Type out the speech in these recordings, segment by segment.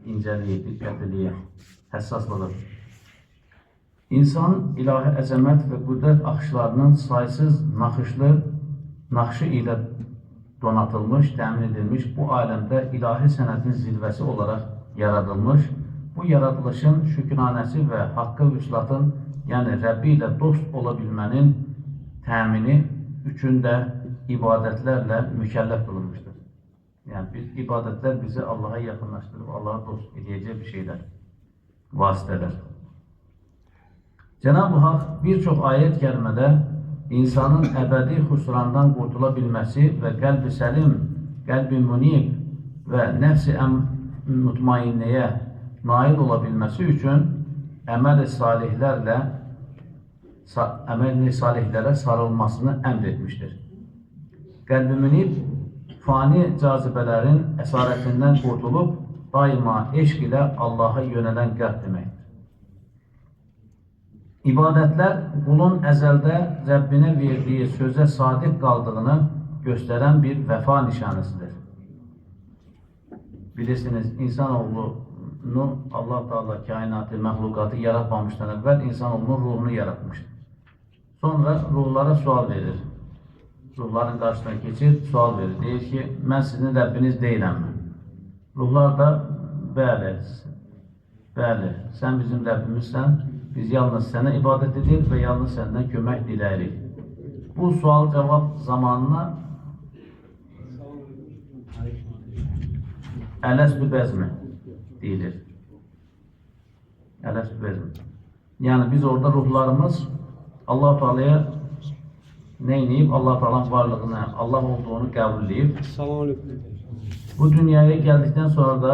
incəliyi, diqqətliliyi, həssaslığı. İnsan ilahi əzəmət və qüdrət axışlarının saysız naxışı ilə donatılmış, təmin edilmiş, bu aləmdə ilahi sənətin zirvəsi olaraq yaradılmış, bu yaradılışın şükranəsi və haqqı vüslatın, yəni Rəbbi ilə dost ola bilmənin təmini üçün də ibadətlərlə mükəlləf qılınmışdır. Yəni, ibadətlər bizi Allaha yaxınlaşdırıb, Allaha dost edəcək bir şeylər, vasitələr. Cenab-ı Haq bir çox ayət kəlmədə insanın əbədi xüsrandan qurtula bilməsi və qəlbi səlim, qəlbi munib və nəfsi mutmainnəyə nail ola bilməsi üçün əməl-i salihlərə sarılmasını əmr etmişdir. Qəlbi munib, fani cazibələrin əsarətindən qurtulub, daima eşq ilə Allaha yönələn qəlb deməkdir. İbadətlər qulun əzəldə Rəbbinə verdiyi sözə sadiq qaldığını göstərən bir vəfa nişanəsidir. Bilirsiniz, insanoğlunu Allah Teala kainatı, məxluqatı yaratmamışdan əvvəl insanoğlunun ruhunu yaratmışdır. Sonra ruhlara sual verir. Ruhların qarşısına keçir, sual verir. Deyir ki, mən sizin Rəbbiniz deyiləmmi? Ruhlar da, bəli, sən bizim Rəbbimizsən, biz yalnız sənə ibadət edir və yalnız səndən kömək diləyirik. Bu sual-cavab zamanına ələstü bəzmi deyilir. Ələstü bəzmi. Yəni biz orada ruhlarımız Allah-u Teala'ya nə inəyib? Allah-u Teala'nın varlığını, Allah olduğunu qəbul edib. Bu dünyaya gəldikdən sonra da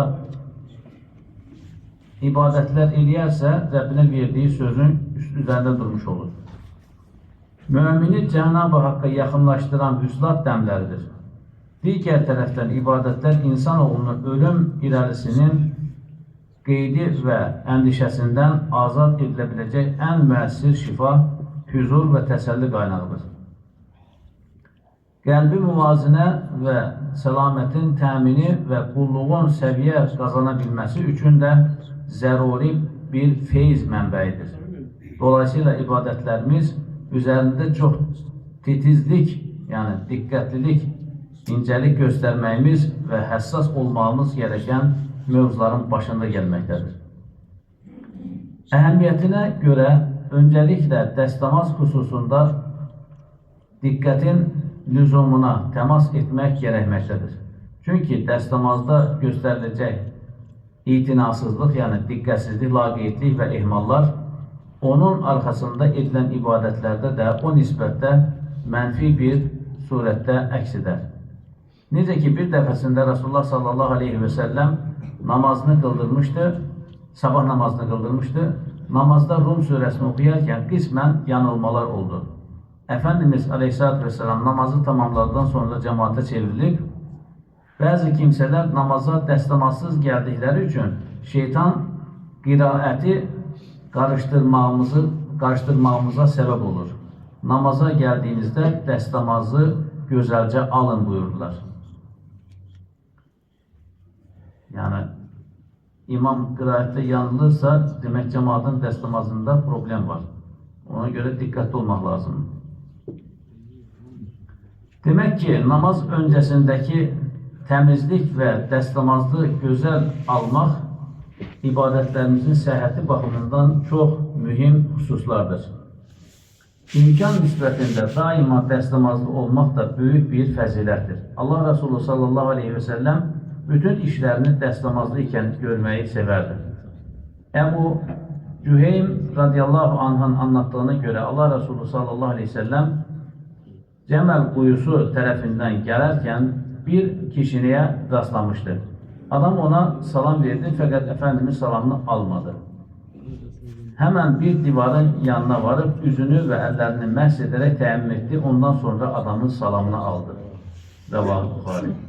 ibadətlər eləyərsə, Rəbbinə verdiyi sözün üzərində durmuş olur. Mümini Cenab-ı Haqqa yaxınlaşdıran vüslat dəmləridir. Digər tərəfdən ibadətlər insanoğlunun ölüm irəlisinin qeydi və əndişəsindən azad edilə biləcək ən müəssir şifa, hüzur və təsəlli qaynağıdır. Qəlbi müvazinə və səlamətin təmini və qulluğun səviyyə qazana bilməsi üçün də zəruri bir feyz mənbəyidir. Dolayısıyla ibadətlərimiz üzərində çox titizlik, yəni diqqətlilik, incəlik göstərməyimiz və həssas olmağımız gerəkən mövzuların başında gəlməkdədir. Əhəmiyyətinə görə öncəliklə dəstəmaz xüsusunda diqqətin lüzumuna təmas etmək gərəkməkdədir. Çünki dəstəmazda göstəriləcək itinasızlıq, yəni diqqətsizlik, laqeydlik və ehmallar onun arxasında edilən ibadətlərdə də o nisbətdə mənfi bir surətdə əks edər. Necə ki, bir dəfəsində Rasulullah sallallahu aleyhi və səlləm namazını qıldırmışdı, sabah namazını qıldırmışdı. Namazda Rum surəsini oxuyarkən qismən yanılmalar oldu. Əfəndimiz aleyhissalatü vesselam namazı tamamladıqdan sonra cəmaata çevrilib, bəzi kimsələr namaza dəstəmazsız gəldikləri üçün şeytan qiraəti qarışdırmağımıza səbəb olur. Namaza gəldiyinizdə dəstəmazı gözəlcə alın buyurdular. Yəni, imam qiraətdə yanılırsa, demək cəmaatın dəstəmazında problem var. Ona görə diqqətli olmaq lazımdır. Demək ki, namaz öncəsindəki təmizlik və dəstəmazlı gözəl almaq ibadətlərimizin səhhəti baxımından çox mühüm xüsuslardır. İmkan nisbətində daima dəstəmazlı olmaq da böyük bir fəzilətdir. Allah Resulü sallallahu aleyhi və səlləm bütün işlərini dəstəmazlı ikən görməyi sevərdi. Əbu Cüheym radiyallahu anh'ın anlattığına görə Allah Resulü sallallahu aleyhi və səlləm Cəməl quyusu tərəfindən gələrkən bir kişiliyə rastlamışdı. Adam ona salam verdi, fəqət Əfəndimiz salamını almadı. Həmən bir divarın yanına varıb, üzünü və əllərini məhz edərək təmin etdi, ondan sonra adamın salamını aldı. Rəvah Buxari.